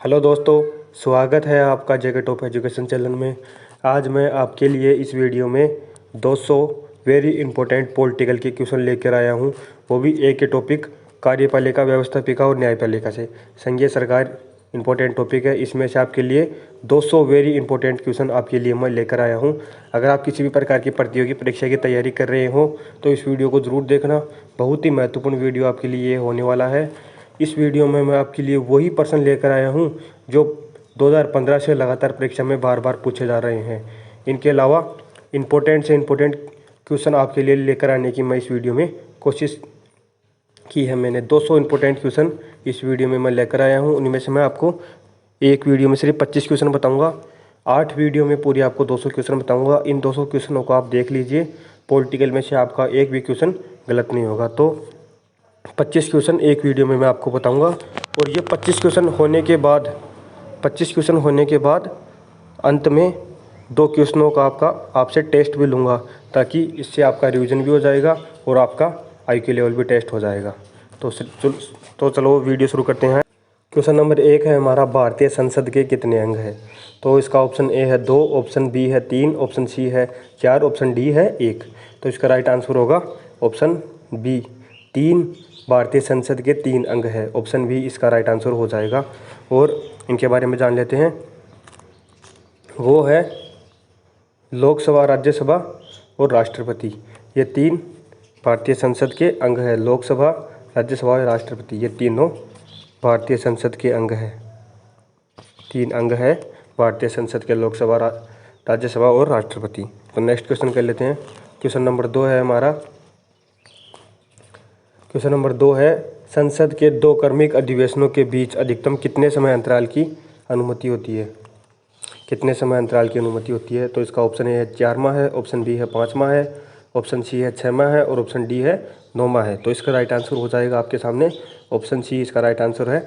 Hello दोस्तों, स्वागत है आपका जेके टॉप एजुकेशन चैनल में। आज मैं आपके लिए इस वीडियो में 200 वेरी इंपॉर्टेंट पॉलिटिकल के क्वेश्चन लेकर आया हूं, वो भी एक ही टॉपिक कार्यपालिका, व्यवस्थापिका और न्यायपालिका से। संघीय सरकार इंपॉर्टेंट टॉपिक है, इसमें से आपके लिए 200 वेरी इंपॉर्टेंट क्वेश्चन आपके लिए मैं लेकर आया हूं। अगर आप किसी भी प्रकार की प्रतियोगी परीक्षा की तैयारी कर रहे हो तो इस वीडियो को ज़रूर देखना, बहुत ही महत्वपूर्ण वीडियो आपके लिए होने वाला है। इस वीडियो में मैं आपके लिए वही प्रश्न लेकर आया हूं जो 2015 से लगातार परीक्षा में बार बार पूछे जा रहे हैं। इनके अलावा इम्पोर्टेंट से इम्पोर्टेंट क्वेश्चन आपके लिए लेकर आने की मैं इस वीडियो में कोशिश की है। मैंने 200 इम्पोर्टेंट क्वेश्चन इस वीडियो में मैं लेकर आया हूँ। उनमें से मैं आपको एक वीडियो में सिर्फ 25 क्वेश्चन बताऊँगा, 8 वीडियो में पूरी आपको 200 क्वेश्चन बताऊँगा। इन 200 क्वेश्चनों को आप देख लीजिए, पॉलिटिकल में से आपका एक भी क्वेश्चन गलत नहीं होगा। तो 25 क्वेश्चन एक वीडियो में मैं आपको बताऊंगा, और ये 25 क्वेश्चन होने के बाद अंत में 2 क्वेश्चनों का आपसे टेस्ट भी लूँगा, ताकि इससे आपका रिवीजन भी हो जाएगा और आपका IQ लेवल भी टेस्ट हो जाएगा। तो चलो वीडियो शुरू करते हैं। क्वेश्चन नंबर 1 है हमारा, भारतीय संसद के कितने अंग हैं? तो इसका ऑप्शन ए है 2, ऑप्शन बी है 3, ऑप्शन सी है 4, ऑप्शन डी है 1। तो इसका राइट आंसर होगा ऑप्शन बी, 3। भारतीय संसद के 3 अंग है, ऑप्शन बी इसका राइट आंसर हो जाएगा। और इनके बारे में जान लेते हैं। वो है लोकसभा, राज्यसभा और राष्ट्रपति। ये 3 भारतीय संसद के अंग है। लोकसभा, राज्यसभा और राष्ट्रपति, ये तीनों भारतीय संसद के अंग है। 3 अंग है भारतीय संसद के, लोकसभा, राज्यसभा और राष्ट्रपति। तो नेक्स्ट क्वेश्चन कर लेते हैं। क्वेश्चन नंबर 2 है हमारा। क्वेश्चन नंबर 2 है, संसद के 2 क्रमिक अधिवेशनों के बीच अधिकतम कितने समय अंतराल की अनुमति होती है? कितने समय अंतराल की अनुमति होती है? तो इसका ऑप्शन ए है 4 माह है, ऑप्शन बी है 5 माह है, ऑप्शन सी है 6 माह है और ऑप्शन डी है 9 माह है। तो इसका राइट आंसर हो जाएगा आपके सामने ऑप्शन सी, इसका राइट आंसर है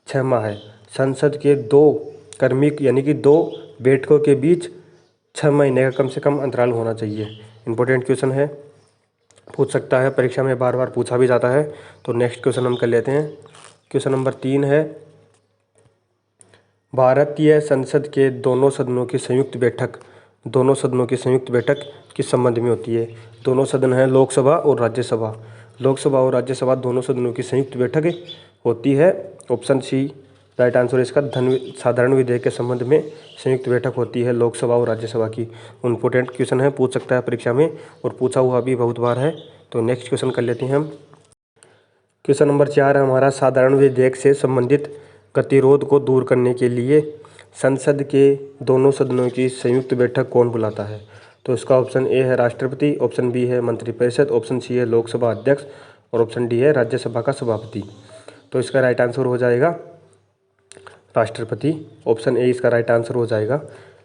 6 माह है। संसद के 2 क्रमिक यानी कि 2 बैठकों के बीच 6 महीने का कम से कम अंतराल होना चाहिए। इंपॉर्टेंट क्वेश्चन है, पूछ सकता है, परीक्षा में बार बार पूछा भी जाता है। तो नेक्स्ट क्वेश्चन हम कर लेते हैं। क्वेश्चन नंबर 3 है, भारतीय संसद के दोनों सदनों की संयुक्त बैठक किस संबंध में होती है? दोनों सदन हैं लोकसभा और राज्यसभा। लोकसभा और राज्यसभा दोनों सदनों की संयुक्त बैठक होती है, ऑप्शन सी राइट आंसर इसका। साधारण विधेयक के संबंध में संयुक्त बैठक होती है लोकसभा और राज्यसभा की। इम्पोर्टेंट क्वेश्चन है, पूछ सकता है परीक्षा में, और पूछा हुआ भी बहुत बार है। तो नेक्स्ट क्वेश्चन कर लेते हैं हम। क्वेश्चन नंबर 4 है हमारा, साधारण विधेयक से संबंधित गतिरोध को दूर करने के लिए संसद के दोनों सदनों की संयुक्त बैठक कौन बुलाता है? तो इसका ऑप्शन ए है राष्ट्रपति, ऑप्शन बी है मंत्रिपरिषद, ऑप्शन सी है लोकसभा अध्यक्ष और ऑप्शन डी है राज्यसभा का सभापति। तो इसका राइट आंसर हो जाएगा राष्ट्रपति, ऑप्शन ए इसका राइट आंसर हो जाएगा।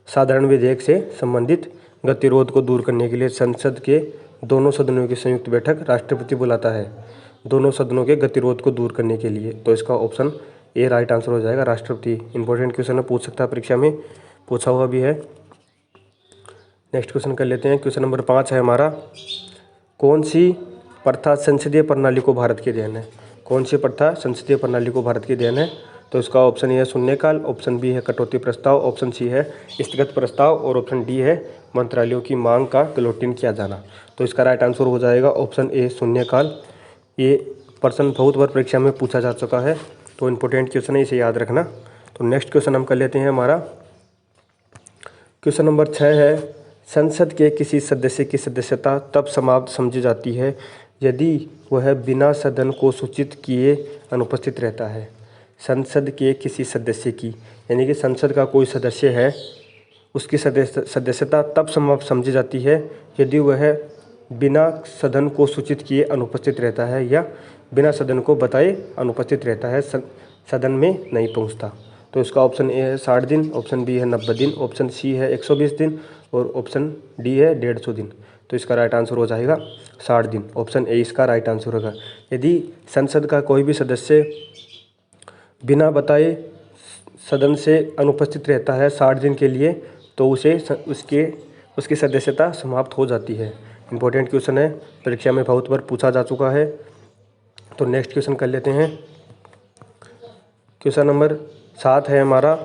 साधारण विधेयक से संबंधित गतिरोध को दूर करने के लिए संसद के दोनों सदनों की संयुक्त बैठक राष्ट्रपति बुलाता है, दोनों सदनों के गतिरोध को दूर करने के लिए। तो इसका ऑप्शन ए राइट आंसर हो जाएगा राष्ट्रपति। इंपॉर्टेंट क्वेश्चन है, पूछ सकता है परीक्षा में, पूछा हुआ भी है। नेक्स्ट क्वेश्चन कर लेते हैं। क्वेश्चन नंबर 5 है हमारा, कौन सी प्रथा संसदीय प्रणाली को भारत की देन है? कौन सी प्रथा संसदीय प्रणाली को भारत की देन है? तो इसका ऑप्शन ए है शून्यकाल, ऑप्शन बी है कटौती प्रस्ताव, ऑप्शन सी है स्थगत प्रस्ताव और ऑप्शन डी है मंत्रालयों की मांग का क्लोटिन किया जाना। तो इसका राइट आंसर हो जाएगा ऑप्शन ए शून्यकाल। ये प्रश्न बहुत बार परीक्षा में पूछा जा चुका है, तो इम्पोर्टेंट क्वेश्चन है, इसे याद रखना। तो नेक्स्ट क्वेश्चन हम कर लेते हैं हमारा। क्वेश्चन नंबर 6 है, संसद के किसी सदस्य की सदस्यता तब समाप्त समझी जाती है यदि वह बिना सदन को सूचित किए अनुपस्थित रहता है। संसद के किसी सदस्य की, यानी कि संसद का कोई सदस्य है, उसकी सदस्यता तब समाप्त समझी जाती है यदि वह बिना सदन को सूचित किए अनुपस्थित रहता है या बिना सदन को बताए अनुपस्थित रहता है, सदन में नहीं पहुंचता। तो इसका ऑप्शन ए है 60 दिन, ऑप्शन बी है 90 दिन, ऑप्शन सी है 120 दिन और ऑप्शन डी है 150 दिन। तो इसका राइट आंसर हो जाएगा 60 दिन, ऑप्शन ए इसका राइट आंसर होगा। यदि संसद का कोई भी सदस्य बिना बताए सदन से अनुपस्थित रहता है 60 दिन के लिए, तो उसकी सदस्यता समाप्त हो जाती है। इंपॉर्टेंट क्वेश्चन है, परीक्षा में बहुत बार पूछा जा चुका है। तो नेक्स्ट क्वेश्चन कर लेते हैं। क्वेश्चन नंबर सात है हमारा,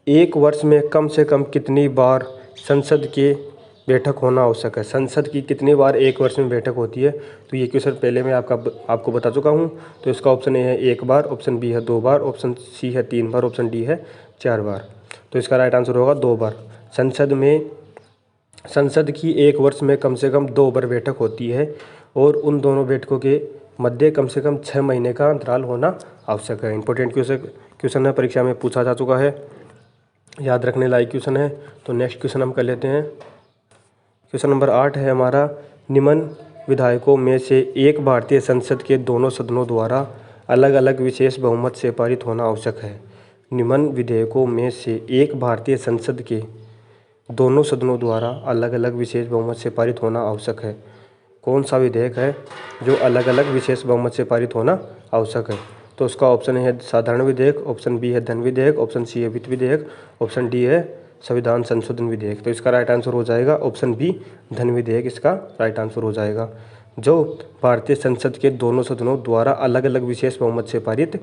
एक वर्ष में कम से कम कितनी बार संसद के बैठक होना आवश्यक है। संसद की कितनी बार एक वर्ष में बैठक होती है, तो ये क्वेश्चन पहले मैं आपको बता चुका हूँ। तो इसका ऑप्शन ए है 1 बार, ऑप्शन बी है 2 बार, ऑप्शन सी है 3 बार, ऑप्शन डी है 4 बार। तो इसका राइट आंसर होगा 2 बार। संसद की एक वर्ष में कम से कम 2 बार बैठक होती है और उन दोनों बैठकों के मध्य कम से कम 6 महीने का अंतराल होना आवश्यक है। इंपॉर्टेंट क्वेश्चन है, परीक्षा में पूछा जा चुका है, याद रखने लायक क्वेश्चन है। तो नेक्स्ट क्वेश्चन हम कर लेते हैं। क्वेश्चन नंबर 8 है हमारा, निम्न विधायकों में से एक भारतीय संसद के दोनों सदनों द्वारा अलग अलग विशेष बहुमत से पारित होना आवश्यक है। निम्न विधेयकों में से एक भारतीय संसद के दोनों सदनों द्वारा अलग अलग विशेष बहुमत से पारित होना आवश्यक है। कौन सा विधेयक है जो अलग अलग विशेष बहुमत से पारित होना आवश्यक है? तो उसका ऑप्शन है साधारण विधेयक, ऑप्शन बी है धन विधेयक, ऑप्शन सी है वित्त विधेयक, ऑप्शन डी है संविधान संशोधन विधेयक। तो इसका राइट आंसर हो जाएगा ऑप्शन बी धन विधेयक, इसका राइट आंसर हो जाएगा। जो भारतीय संसद के दोनों सदनों द्वारा अलग अलग विशेष बहुमत से पारित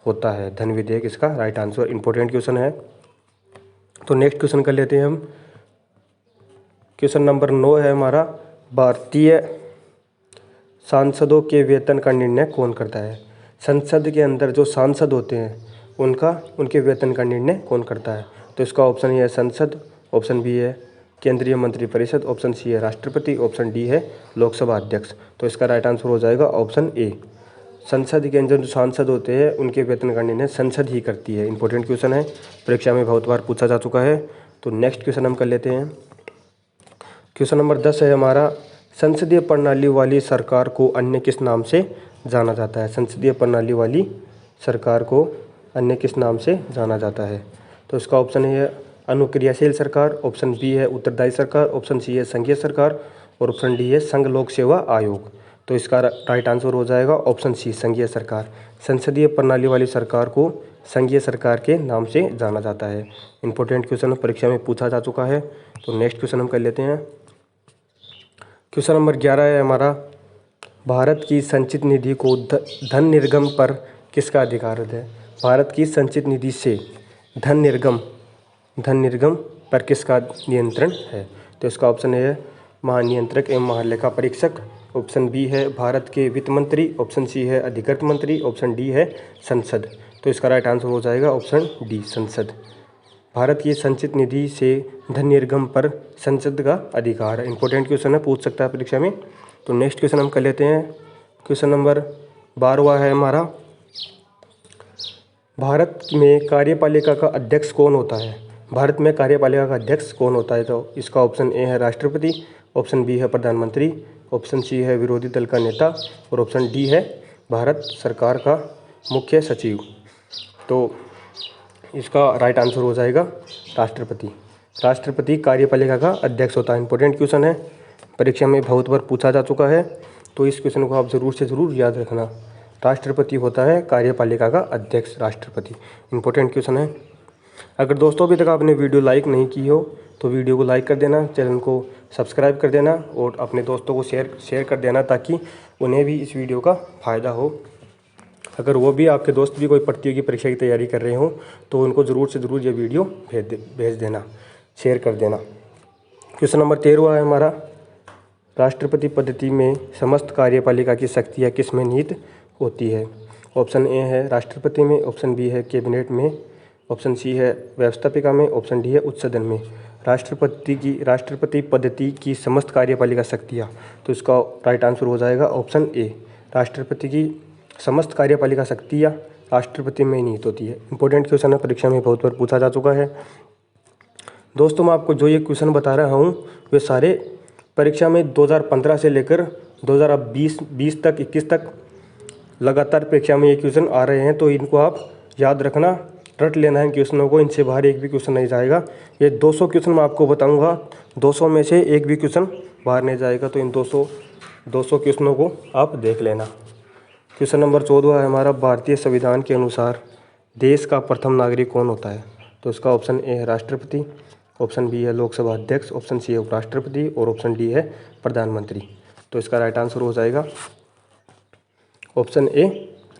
होता है, धन विधेयक इसका राइट आंसर। इंपॉर्टेंट क्वेश्चन है। तो नेक्स्ट क्वेश्चन कर लेते हैं हम। क्वेश्चन नंबर 9 है हमारा, भारतीय सांसदों के वेतन का निर्णय कौन करता है? संसद के अंदर जो सांसद होते हैं उनके वेतन का निर्णय कौन करता है? तो इसका ऑप्शन है संसद, ऑप्शन बी है केंद्रीय मंत्रिपरिषद, ऑप्शन सी है राष्ट्रपति, ऑप्शन डी है लोकसभा अध्यक्ष। तो इसका राइट आंसर हो जाएगा ऑप्शन ए। संसद के अंदर जो सांसद होते हैं उनके वेतन का निर्णय संसद ही करती है। इंपॉर्टेंट क्वेश्चन है, परीक्षा में बहुत बार पूछा जा चुका है। तो नेक्स्ट क्वेश्चन हम कर लेते हैं। क्वेश्चन नंबर 10 है हमारा, संसदीय प्रणाली वाली सरकार को अन्य किस नाम से जाना जाता है? संसदीय प्रणाली वाली सरकार को अन्य किस नाम से जाना जाता है? तो इसका ऑप्शन है अनुक्रियाशील सरकार, ऑप्शन बी है उत्तरदायी सरकार, ऑप्शन सी है संघीय सरकार और ऑप्शन डी है संघ लोक सेवा आयोग। तो इसका राइट आंसर हो जाएगा ऑप्शन सी संघीय सरकार। संसदीय प्रणाली वाली सरकार को संघीय सरकार के नाम से जाना जाता है। इंपॉर्टेंट क्वेश्चन परीक्षा में पूछा जा चुका है। तो नेक्स्ट क्वेश्चन हम कर लेते हैं। क्वेश्चन नंबर 11 है हमारा, भारत की संचित निधि को धन निर्गम पर किसका अधिकार है? भारत की संचित निधि से धन निर्गम पर किसका नियंत्रण है? तो इसका ऑप्शन है महानियंत्रक एवं महालेखा परीक्षक, ऑप्शन बी है भारत के वित्त मंत्री, ऑप्शन सी है अधिकृत मंत्री, ऑप्शन डी है संसद। तो इसका राइट आंसर हो जाएगा ऑप्शन डी संसद। भारत की संचित निधि से धन निर्गम पर संसद का अधिकार है। इंपॉर्टेंट क्वेश्चन है, पूछ सकता है परीक्षा में। तो नेक्स्ट क्वेश्चन हम कर लेते हैं। क्वेश्चन नंबर 12 है हमारा, भारत में कार्यपालिका का अध्यक्ष कौन होता है? भारत में कार्यपालिका का अध्यक्ष कौन होता है? तो इसका ऑप्शन ए है राष्ट्रपति, ऑप्शन बी है प्रधानमंत्री, ऑप्शन सी है विरोधी दल का नेता और ऑप्शन डी है भारत सरकार का मुख्य सचिव। तो इसका राइट आंसर हो जाएगा राष्ट्रपति। राष्ट्रपति कार्यपालिका का अध्यक्ष होता है। इंपॉर्टेंट क्वेश्चन है, परीक्षा में बहुत बार पूछा जा चुका है। तो इस क्वेश्चन को आप ज़रूर से ज़रूर याद रखना। राष्ट्रपति होता है कार्यपालिका का अध्यक्ष, राष्ट्रपति। इंपॉर्टेंट क्वेश्चन है। अगर दोस्तों अभी तक आपने वीडियो लाइक नहीं की हो तो वीडियो को लाइक कर देना, चैनल को सब्सक्राइब कर देना और अपने दोस्तों को शेयर कर देना ताकि उन्हें भी इस वीडियो का फ़ायदा हो। अगर वो भी आपके दोस्त भी कोई प्रतियोगी परीक्षा की तैयारी कर रहे हो तो उनको ज़रूर से ज़रूर ये वीडियो भेज देना, शेयर कर देना। क्वेश्चन नंबर 13 है हमारा, राष्ट्रपति पद्धति में समस्त कार्यपालिका की शक्तियाँ किस में निहित होती है? ऑप्शन ए है राष्ट्रपति में, ऑप्शन बी है कैबिनेट में, ऑप्शन सी है व्यवस्थापिका में, ऑप्शन डी है उच्च सदन में। राष्ट्रपति पद्धति की समस्त कार्यपालिका शक्तियाँ, तो इसका राइट आंसर हो जाएगा ऑप्शन ए। राष्ट्रपति की समस्त कार्यपालिका शक्तियाँ राष्ट्रपति में निहित होती है। इंपॉर्टेंट क्वेश्चन है, परीक्षा में बहुत बार पूछा जा चुका है। दोस्तों मैं आपको जो ये क्वेश्चन बता रहा हूँ वे सारे परीक्षा में 2015 से लेकर 2020 तक 21 तक लगातार परीक्षा में ये क्वेश्चन आ रहे हैं। तो इनको आप याद रखना, रट लेना है इन क्वेश्चनों को, इनसे बाहर एक भी क्वेश्चन नहीं जाएगा। ये 200 क्वेश्चन मैं आपको बताऊंगा, 200 में से एक भी क्वेश्चन बाहर नहीं जाएगा। तो इन 200 क्वेश्चनों को आप देख लेना। क्वेश्चन नंबर 14 है हमारा, भारतीय संविधान के अनुसार देश का प्रथम नागरिक कौन होता है? तो इसका ऑप्शन ए है राष्ट्रपति, ऑप्शन बी है लोकसभा अध्यक्ष, ऑप्शन सी है उपराष्ट्रपति और ऑप्शन डी है प्रधानमंत्री। तो इसका राइट आंसर हो जाएगा ऑप्शन ए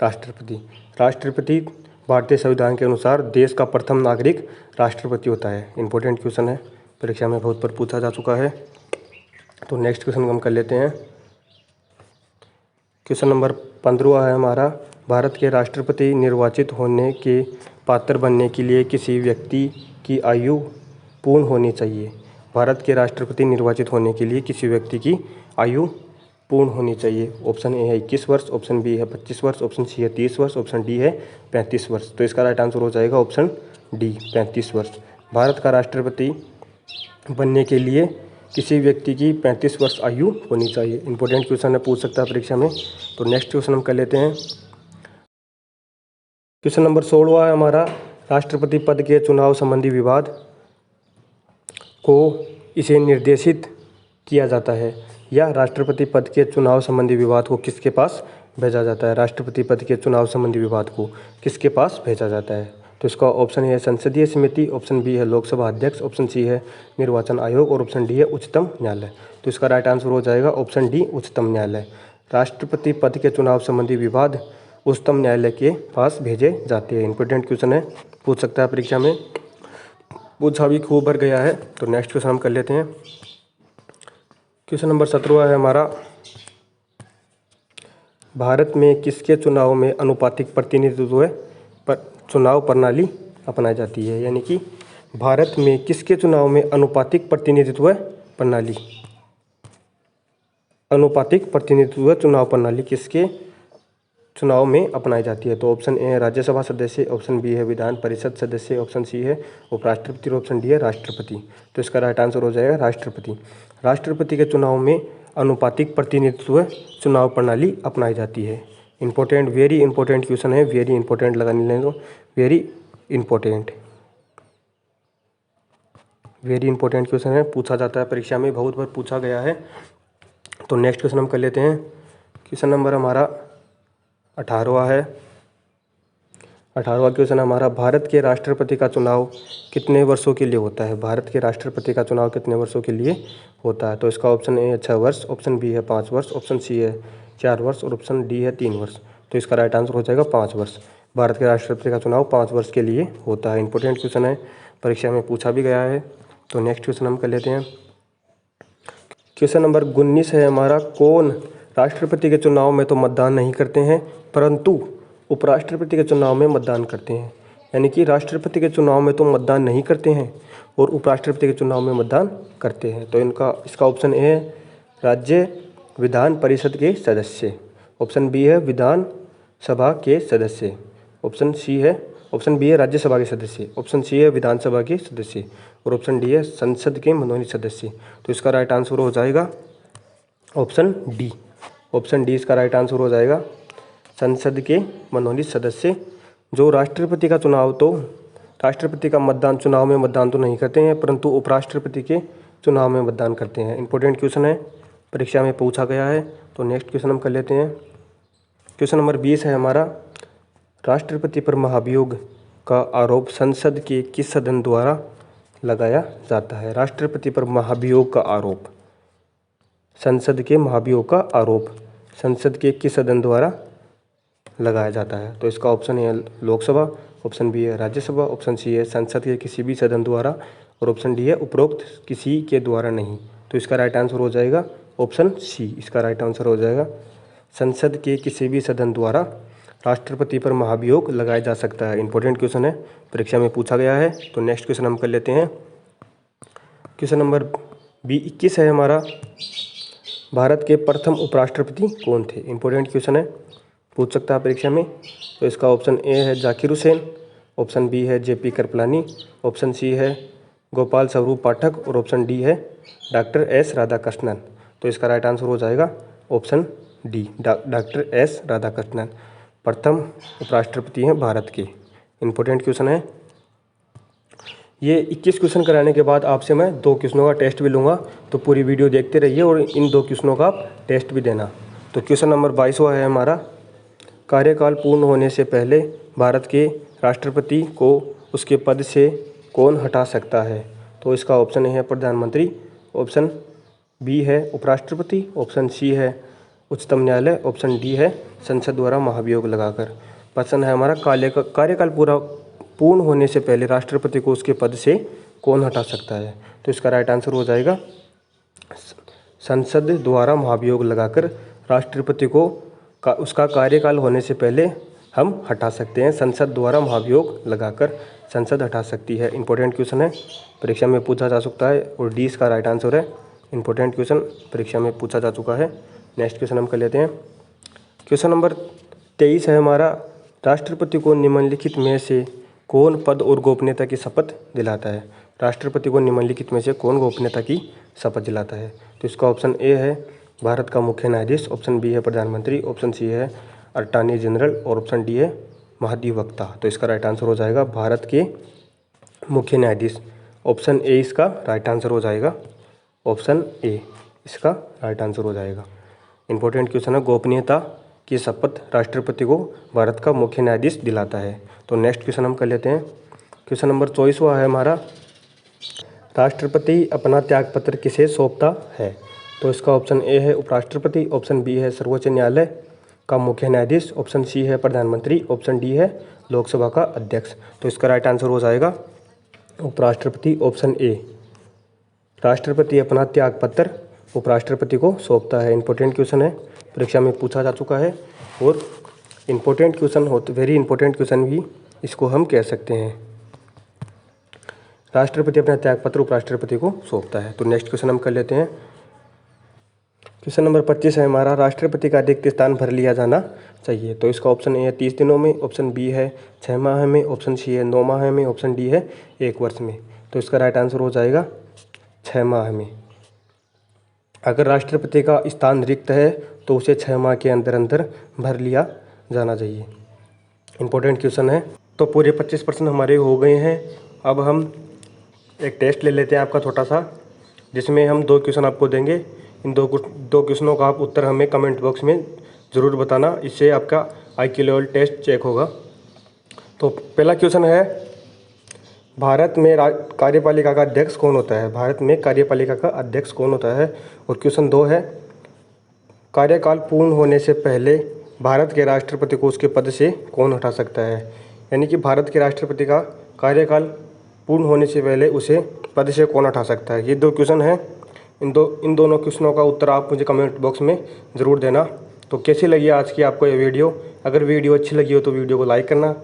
राष्ट्रपति। राष्ट्रपति भारतीय संविधान के अनुसार देश का प्रथम नागरिक राष्ट्रपति होता है। इंपॉर्टेंट क्वेश्चन है, परीक्षा में बहुत बार पूछा जा चुका है। तो नेक्स्ट क्वेश्चन हम कर लेते हैं। क्वेश्चन नंबर 15 है हमारा, भारत के राष्ट्रपति निर्वाचित होने के पात्र बनने के लिए किसी व्यक्ति की आयु पूर्ण होनी चाहिए। भारत के राष्ट्रपति निर्वाचित होने के लिए किसी व्यक्ति की आयु पूर्ण होनी चाहिए। ऑप्शन ए है 21 वर्ष, ऑप्शन बी है 25 वर्ष, ऑप्शन सी है 30 वर्ष, ऑप्शन डी है 35 वर्ष। तो इसका राइट आंसर हो जाएगा ऑप्शन डी 35 वर्ष। भारत का राष्ट्रपति बनने के लिए किसी व्यक्ति की 35 वर्ष आयु होनी चाहिए। इंपॉर्टेंट क्वेश्चन है, पूछ सकता है परीक्षा में। तो नेक्स्ट क्वेश्चन हम कर लेते हैं। क्वेश्चन नंबर 16 है हमारा, राष्ट्रपति पद के चुनाव संबंधी विवाद को इसे निर्देशित किया जाता है, या राष्ट्रपति पद के चुनाव संबंधी विवाद को किसके पास भेजा जाता है। राष्ट्रपति पद के चुनाव संबंधी विवाद को किसके पास भेजा जाता है। तो इसका ऑप्शन है संसदीय समिति, ऑप्शन बी है लोकसभा अध्यक्ष, ऑप्शन सी है निर्वाचन आयोग और ऑप्शन डी है उच्चतम न्यायालय। तो इसका राइट आंसर हो जाएगा ऑप्शन डी उच्चतम न्यायालय। राष्ट्रपति पद के चुनाव संबंधी विवाद उच्चतम न्यायालय के पास भेजे जाते हैं। इंपॉर्टेंट क्वेश्चन है, पूछ सकता है परीक्षा में, पूछा भी खूब भर गया है। तो नेक्स्ट क्वेश्चन हम कर लेते हैं। क्वेश्चन नंबर 17 है हमारा, भारत में किसके चुनाव में अनुपातिक प्रतिनिधित्व पर चुनाव प्रणाली अपनाई जाती है। यानी कि भारत में किसके चुनाव में अनुपातिक प्रतिनिधित्व प्रणाली, अनुपातिक प्रतिनिधित्व चुनाव प्रणाली किसके चुनाव में अपनाई जाती है। तो ऑप्शन ए है राज्यसभा सदस्य, ऑप्शन बी है विधान परिषद सदस्य, ऑप्शन सी है उपराष्ट्रपति और ऑप्शन डी है राष्ट्रपति। तो इसका राइट आंसर हो जाएगा राष्ट्रपति। राष्ट्रपति के चुनाव में अनुपातिक प्रतिनिधित्व चुनाव प्रणाली अपनाई जाती है। इंपॉर्टेंट, वेरी इंपॉर्टेंट क्वेश्चन है, वेरी इंपॉर्टेंट लगाने लें तो very important, very important question है, पूछा जाता है परीक्षा में, बहुत बार पूछा गया है। तो नेक्स्ट क्वेश्चन हम कर लेते हैं। क्वेश्चन नंबर हमारा 18वां है। 18वां क्वेश्चन हमारा, भारत के राष्ट्रपति का चुनाव कितने वर्षों के लिए होता है। भारत के राष्ट्रपति का चुनाव कितने वर्षों के लिए होता है। तो इसका ऑप्शन ए है 6 वर्ष, ऑप्शन बी है 5 वर्ष, ऑप्शन सी है 4 वर्ष और ऑप्शन डी है 3 वर्ष। तो इसका राइट आंसर हो जाएगा 5 वर्ष। भारत के राष्ट्रपति का चुनाव 5 वर्ष के लिए होता है। इंपॉर्टेंट क्वेश्चन है, परीक्षा में पूछा भी गया है। तो नेक्स्ट क्वेश्चन हम कर लेते हैं। क्वेश्चन नंबर 19 है हमारा, कौन राष्ट्रपति के चुनाव में तो मतदान नहीं करते हैं परंतु उपराष्ट्रपति के चुनाव में मतदान करते हैं। यानी कि राष्ट्रपति के चुनाव में तो मतदान नहीं करते हैं और उपराष्ट्रपति के चुनाव में मतदान करते हैं। तो इसका ऑप्शन ए है राज्य विधान परिषद के सदस्य, ऑप्शन बी है विधान सभा के सदस्य, ऑप्शन बी है राज्यसभा के सदस्य, ऑप्शन सी है विधानसभा के सदस्य और ऑप्शन डी है संसद के मनोनीत सदस्य। तो इसका राइट आंसर हो जाएगा ऑप्शन डी, ऑप्शन डी इसका राइट आंसर हो जाएगा, संसद के मनोनीत सदस्य। जो राष्ट्रपति का चुनाव, तो राष्ट्रपति का मतदान चुनाव में मतदान तो नहीं करते हैं परंतु उपराष्ट्रपति के चुनाव में मतदान करते हैं। इंपॉर्टेंट क्वेश्चन है, परीक्षा में पूछा गया है। तो नेक्स्ट क्वेश्चन हम कर लेते हैं। क्वेश्चन नंबर 20 है हमारा, राष्ट्रपति पर महाभियोग का आरोप संसद के किस सदन द्वारा लगाया जाता है। राष्ट्रपति पर महाभियोग का आरोप, संसद के महाभियोग का आरोप संसद के किस सदन द्वारा लगाया जाता है। तो इसका ऑप्शन है लोकसभा, ऑप्शन बी है राज्यसभा, ऑप्शन सी है संसद के किसी भी सदन द्वारा और ऑप्शन डी है उपरोक्त किसी के द्वारा नहीं। तो इसका राइट आंसर हो जाएगा ऑप्शन सी, इसका राइट आंसर हो जाएगा संसद के किसी भी सदन द्वारा राष्ट्रपति पर महाभियोग लगाया जा सकता है। इंपॉर्टेंट क्वेश्चन है, परीक्षा में पूछा गया है। तो नेक्स्ट क्वेश्चन हम कर लेते हैं। क्वेश्चन नंबर 21 है हमारा, भारत के प्रथम उपराष्ट्रपति कौन थे। इंपॉर्टेंट क्वेश्चन है, पूछ सकता है परीक्षा में। तो इसका ऑप्शन ए है जाकिर हुसैन, ऑप्शन बी है जेपी कृपलानी, ऑप्शन सी है गोपाल स्वरूप पाठक और ऑप्शन डी है डॉक्टर एस राधाकृष्णन। तो इसका राइट आंसर हो जाएगा option D, doctor S Radhakrishnan प्रथम उपराष्ट्रपति हैं भारत के। इंपॉर्टेंट क्वेश्चन है ये। 21 क्वेश्चन कराने के बाद आपसे मैं 2 क्वेश्चनों का टेस्ट भी लूँगा, तो पूरी वीडियो देखते रहिए और इन 2 क्वेश्चनों का आप टेस्ट भी देना। तो क्वेश्चन नंबर 22वां है हमारा, कार्यकाल पूर्ण होने से पहले भारत के राष्ट्रपति को उसके पद से कौन हटा सकता है। तो इसका ऑप्शन ए है प्रधानमंत्री, ऑप्शन बी है उपराष्ट्रपति, ऑप्शन सी है उच्चतम न्यायालय, ऑप्शन डी है संसद द्वारा महाभियोग लगाकर। क्वेश्चन है हमारा कार्यकाल पूर्ण होने से पहले राष्ट्रपति को उसके पद से कौन हटा सकता है। तो इसका राइट आंसर हो जाएगा संसद द्वारा महाभियोग लगाकर राष्ट्रपति को उसका कार्यकाल होने से पहले हम हटा सकते हैं। संसद द्वारा महाभियोग लगाकर संसद हटा सकती है। इंपॉर्टेंट क्वेश्चन है, परीक्षा में पूछा जा सकता है और डी इसका राइट आंसर है। इंपॉर्टेंट क्वेश्चन परीक्षा में पूछा जा चुका है। नेक्स्ट क्वेश्चन हम कर लेते हैं। क्वेश्चन नंबर 23 है हमारा, राष्ट्रपति को निम्नलिखित में से कौन पद और गोपनीयता की शपथ दिलाता है। राष्ट्रपति को निम्नलिखित में से कौन गोपनीयता की शपथ दिलाता है। तो इसका ऑप्शन ए है भारत का मुख्य न्यायाधीश, ऑप्शन बी है प्रधानमंत्री, ऑप्शन सी है अटॉर्नी जनरल और ऑप्शन डी है महाधिवक्ता। तो इसका राइट आंसर हो जाएगा भारत के मुख्य न्यायाधीश। ऑप्शन ए इसका राइट आंसर हो जाएगा। ऑप्शन ए इसका राइट आंसर हो जाएगा। इंपॉर्टेंट क्वेश्चन है, गोपनीयता की शपथ राष्ट्रपति को भारत का मुख्य न्यायाधीश दिलाता है। तो नेक्स्ट क्वेश्चन हम कर लेते हैं। क्वेश्चन नंबर 24वां है हमारा, राष्ट्रपति अपना त्यागपत्र किसे सौंपता है। तो इसका ऑप्शन ए है उपराष्ट्रपति, ऑप्शन बी है सर्वोच्च न्यायालय का मुख्य न्यायाधीश, ऑप्शन सी है प्रधानमंत्री, ऑप्शन डी है लोकसभा का अध्यक्ष। तो इसका राइट आंसर हो जाएगा उपराष्ट्रपति, ऑप्शन ए। राष्ट्रपति अपना त्यागपत्र उपराष्ट्रपति को सौंपता है। इंपॉर्टेंट क्वेश्चन है, परीक्षा में पूछा जा चुका है और इंपॉर्टेंट क्वेश्चन होते, वेरी इंपॉर्टेंट क्वेश्चन भी इसको हम कह सकते हैं। राष्ट्रपति अपना त्यागपत्र उपराष्ट्रपति को सौंपता है। तो नेक्स्ट क्वेश्चन हम कर लेते हैं। क्वेश्चन नंबर 25 है हमारा, राष्ट्रपति का रिक्त स्थान भर लिया जाना चाहिए। तो इसका ऑप्शन ए है 30 दिनों में, ऑप्शन बी है 6 माह में, ऑप्शन सी है 9 माह में, ऑप्शन डी है 1 वर्ष में। तो इसका राइट आंसर हो जाएगा 6 माह में। अगर राष्ट्रपति का स्थान रिक्त है तो उसे 6 माह के अंदर अंदर भर लिया जाना चाहिए। इंपॉर्टेंट क्वेश्चन है। तो पूरे 25% हमारे हो गए हैं। अब हम एक टेस्ट ले लेते हैं आपका छोटा सा, जिसमें हम 2 क्वेश्चन आपको देंगे। इन दो क्वेश्चनों का आप उत्तर हमें कमेंट बॉक्स में ज़रूर बताना, इससे आपका IQ लेवल टेस्ट चेक होगा। तो पहला क्वेश्चन है, भारत में कार्यपालिका का अध्यक्ष कौन होता है। भारत में कार्यपालिका का अध्यक्ष कौन होता है। और क्वेश्चन 2 है, कार्यकाल पूर्ण होने से पहले भारत के राष्ट्रपति को उसके पद से कौन हटा सकता है। यानी कि भारत के राष्ट्रपति का कार्यकाल पूर्ण होने से पहले उसे पद से कौन हटा सकता है। ये 2 क्वेश्चन हैं। इन दोनों क्वेश्चनों का उत्तर आप मुझे कमेंट बॉक्स में ज़रूर देना। तो कैसी लगी आज की आपको ये वीडियो। अगर वीडियो अच्छी लगी हो तो वीडियो को लाइक करना,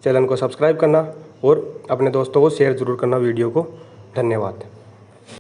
चैनल को सब्सक्राइब करना और अपने दोस्तों को शेयर ज़रूर करना वीडियो को। धन्यवाद।